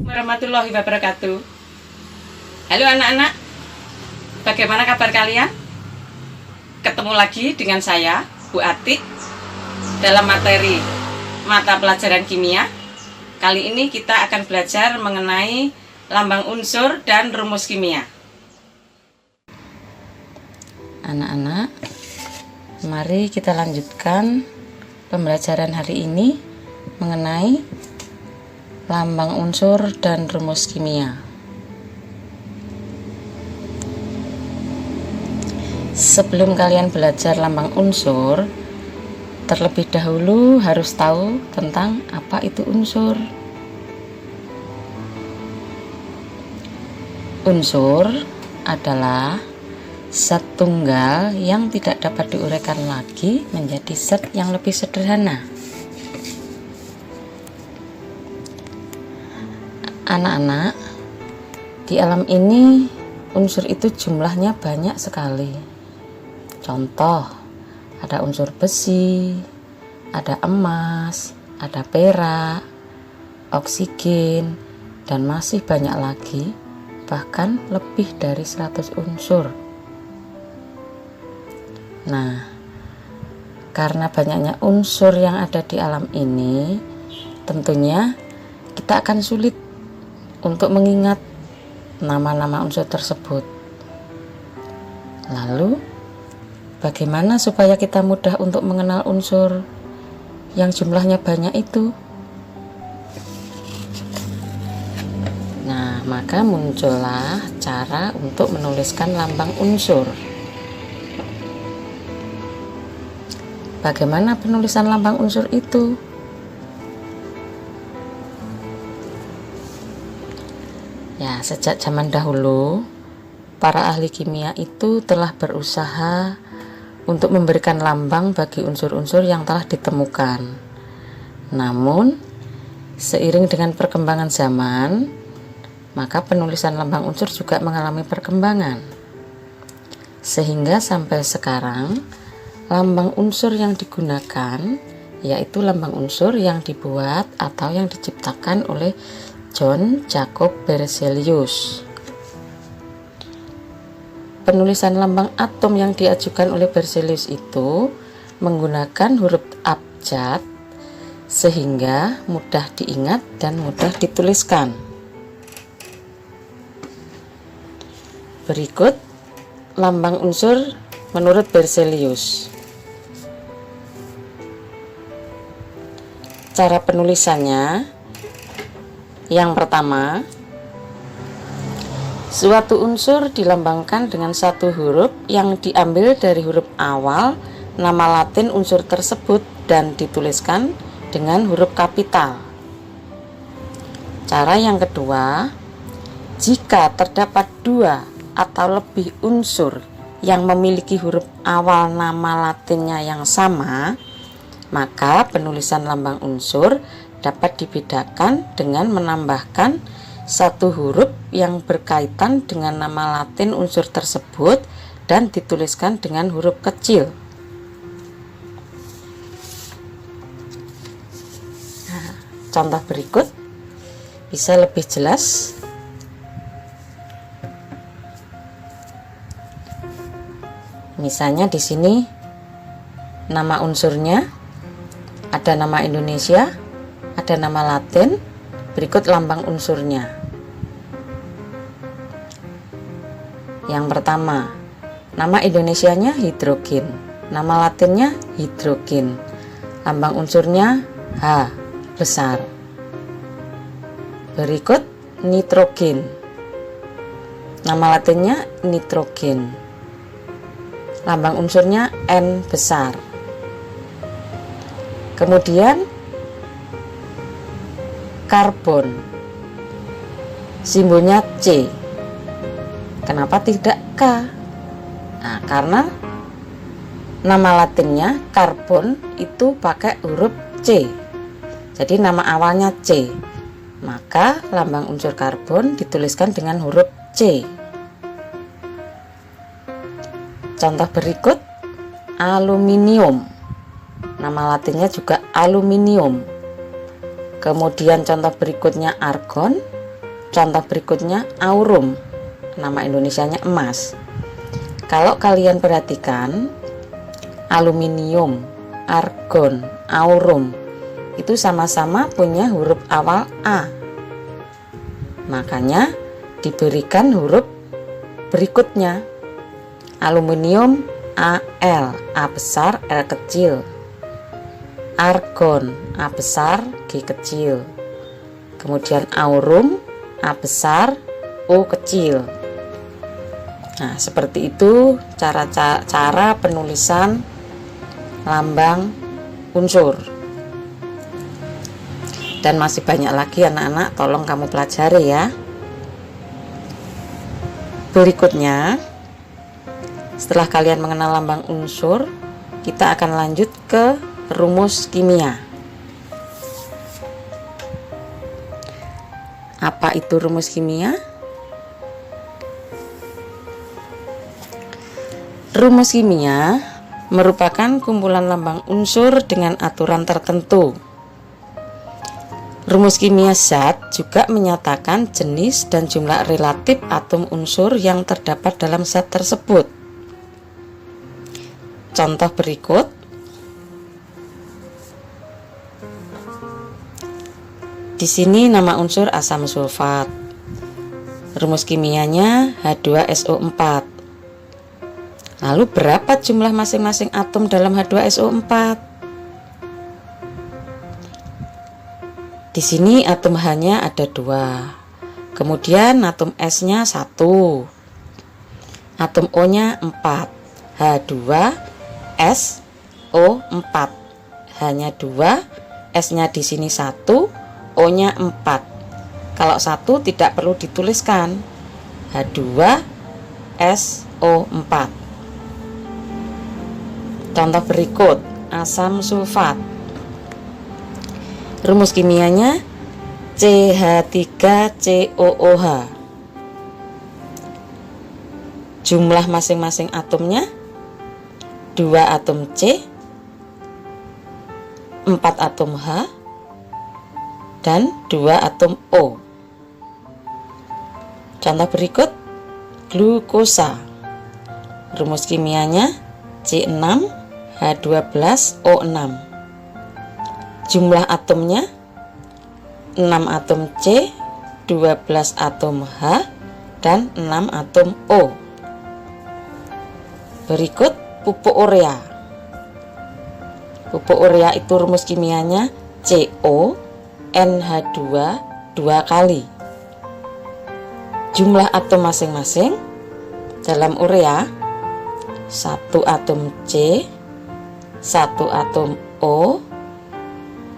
warahmatullahi wabarakatuh. Halo anak-anak, bagaimana kabar kalian? Ketemu lagi dengan saya, Bu Atik, dalam materi mata pelajaran kimia. Kali ini kita akan belajar mengenai lambang unsur dan rumus kimia. Anak-anak, mari kita lanjutkan pembelajaran hari ini mengenai lambang unsur dan rumus kimia. Sebelum kalian belajar lambang unsur, terlebih dahulu harus tahu tentang apa itu unsur. Unsur adalah zat tunggal yang tidak dapat diuraikan lagi menjadi zat yang lebih sederhana. Anak-anak, di alam ini unsur itu jumlahnya banyak sekali. Contoh, ada unsur besi, ada emas, ada perak, oksigen, dan masih banyak lagi, bahkan lebih dari 100 unsur. Nah, karena banyaknya unsur yang ada di alam ini, tentunya kita akan sulit untuk mengingat nama-nama unsur tersebut. Lalu, bagaimana supaya kita mudah untuk mengenal unsur yang jumlahnya banyak itu? Nah, maka muncullah cara untuk menuliskan lambang unsur. Bagaimana penulisan lambang unsur itu? Ya, sejak zaman dahulu, para ahli kimia itu telah berusaha untuk memberikan lambang bagi unsur-unsur yang telah ditemukan. Namun, seiring dengan perkembangan zaman, maka penulisan lambang unsur juga mengalami perkembangan. Sehingga sampai sekarang, lambang unsur yang digunakan yaitu lambang unsur yang dibuat atau yang diciptakan oleh John Jacob Berzelius. Penulisan lambang atom yang diajukan oleh Berzelius itu menggunakan huruf abjad sehingga mudah diingat dan mudah dituliskan. Berikut lambang unsur menurut Berzelius. Cara penulisannya, yang pertama, suatu unsur dilambangkan dengan satu huruf yang diambil dari huruf awal nama Latin unsur tersebut dan dituliskan dengan huruf kapital. Cara yang kedua, jika terdapat dua atau lebih unsur yang memiliki huruf awal nama Latinnya yang sama, maka penulisan lambang unsur dapat dibedakan dengan menambahkan satu huruf yang berkaitan dengan nama Latin unsur tersebut dan dituliskan dengan huruf kecil. Nah, contoh berikut bisa lebih jelas. Misalnya di sini nama unsurnya ada nama Indonesia, ada nama Latin, berikut lambang unsurnya. Yang pertama, nama Indonesianya hidrogen, nama Latinnya hidrogen, lambang unsurnya H besar. Berikut nitrogen, nama Latinnya nitrogen, lambang unsurnya N besar. Kemudian karbon, simbolnya C. Kenapa tidak K? Nah, karena nama Latinnya karbon itu pakai huruf C. Jadi nama awalnya C. Maka lambang unsur karbon dituliskan dengan huruf C. Contoh berikut, aluminium. Nama Latinnya juga aluminium. Kemudian contoh berikutnya argon, Contoh berikutnya aurum, nama Indonesianya emas. Kalau kalian perhatikan, aluminium, argon, aurum itu sama-sama punya huruf awal A. Makanya diberikan huruf berikutnya. Aluminium AL, A besar, L kecil. Argon, A besar, G kecil. Kemudian aurum, A besar, O kecil. Nah, seperti itu cara penulisan lambang unsur. Dan masih banyak lagi anak-anak, tolong kamu pelajari ya. Berikutnya, setelah kalian mengenal lambang unsur, kita akan lanjut ke rumus kimia. Apa itu rumus kimia? Rumus kimia merupakan kumpulan lambang unsur dengan aturan tertentu. Rumus kimia zat juga menyatakan jenis dan jumlah relatif atom unsur yang terdapat dalam zat tersebut. Contoh berikut. Di sini nama unsur asam sulfat. Rumus kimianya H2SO4. Lalu berapa jumlah masing-masing atom dalam H2SO4? Di sini atom H-nya ada 2. Kemudian atom S-nya 1. Atom O-nya 4. H2SO4. H-nya 2, S-nya di sini 1, O-nya 4. Kalau 1 tidak perlu dituliskan. H2SO4. Contoh berikut, asam sulfat. Rumus kimianya CH3COOH. Jumlah masing-masing atomnya 2 atom C, 4 atom H, dan 2 atom O. Contoh berikut, glukosa. Rumus kimianya C6H12O6. Jumlah atomnya 6 atom C, 12 atom H, dan 6 atom O. Berikut pupuk urea. Pupuk urea itu rumus kimianya CONH2 2 kali. Jumlah atom masing-masing dalam urea 1 atom C, 1 atom O,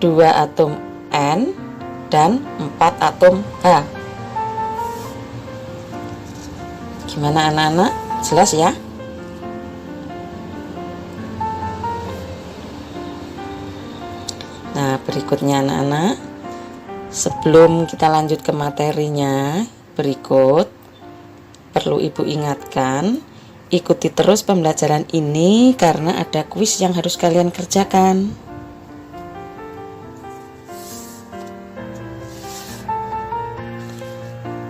2 atom N, dan 4 atom H. Gimana anak-anak? Jelas ya? Nah, berikutnya anak-anak, sebelum kita lanjut ke materinya berikut, perlu ibu ingatkan, ikuti terus pembelajaran ini karena ada kuis yang harus kalian kerjakan.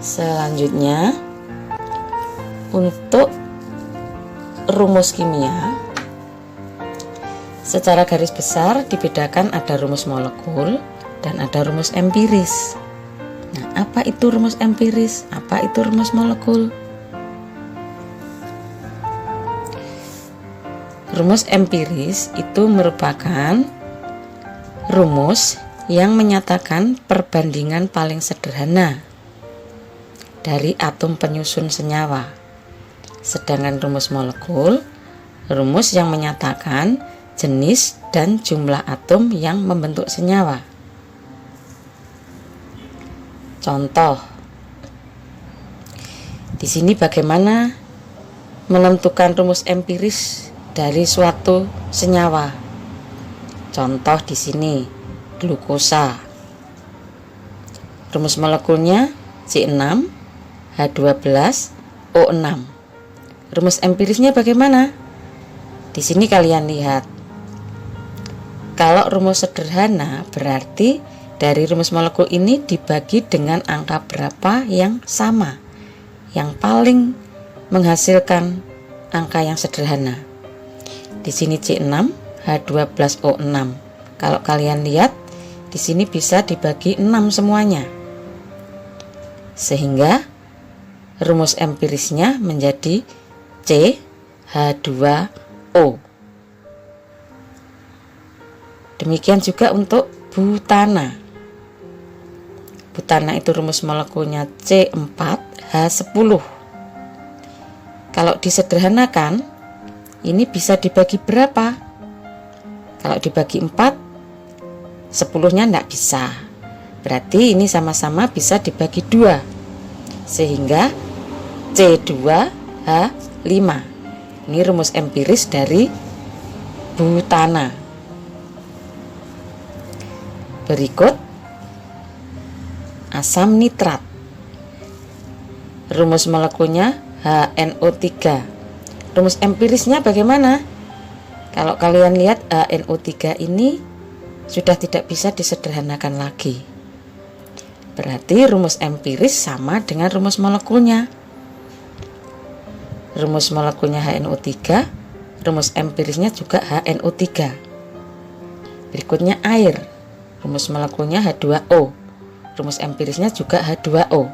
Selanjutnya, untuk rumus kimia, secara garis besar dibedakan ada rumus molekul dan ada rumus empiris. Nah, apa itu rumus empiris? Apa itu rumus molekul? Rumus empiris itu merupakan rumus yang menyatakan perbandingan paling sederhana dari atom penyusun senyawa. Sedangkan rumus molekul, rumus yang menyatakan jenis dan jumlah atom yang membentuk senyawa. Contoh, di sini bagaimana menentukan rumus empiris dari suatu senyawa. Contoh di sini, glukosa. Rumus molekulnya C6H12O6. Rumus empirisnya bagaimana? Di sini kalian lihat. Kalau rumus sederhana berarti dari rumus molekul ini dibagi dengan angka berapa yang sama, yang paling menghasilkan angka yang sederhana. Di sini C6, H12O6. Kalau kalian lihat, di sini bisa dibagi 6 semuanya. Sehingga rumus empirisnya menjadi CH2O. Demikian juga untuk butana. Butana itu rumus molekulnya C4H10. Kalau disederhanakan, ini bisa dibagi berapa? Kalau dibagi 4, 10-nya tidak bisa. Berarti ini sama-sama bisa dibagi 2. Sehingga C2H5. Ini rumus empiris dari butana. Berikut asam nitrat. Rumus molekulnya HNO3. Rumus empirisnya bagaimana? Kalau kalian lihat, HNO3 ini sudah tidak bisa disederhanakan lagi. Berarti rumus empiris sama dengan rumus molekulnya. Rumus molekulnya HNO3, rumus empirisnya juga HNO3. Berikutnya air. Rumus molekulnya H2O. Rumus empirisnya juga H2O.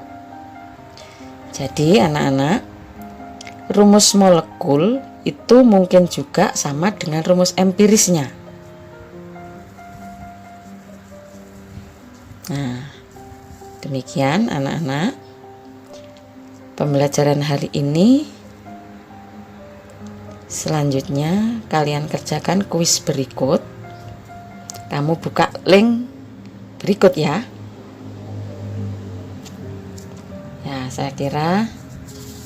Jadi anak-anak, rumus molekul itu mungkin juga sama dengan rumus empirisnya. Nah, demikian anak-anak pembelajaran hari ini. Selanjutnya kalian kerjakan kuis berikut. Kamu buka link berikut ya. Ya, saya kira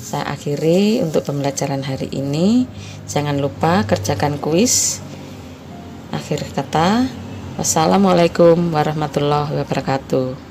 saya akhiri untuk pembelajaran hari ini. Jangan lupa kerjakan kuis. Akhir kata, wassalamualaikum warahmatullahi wabarakatuh.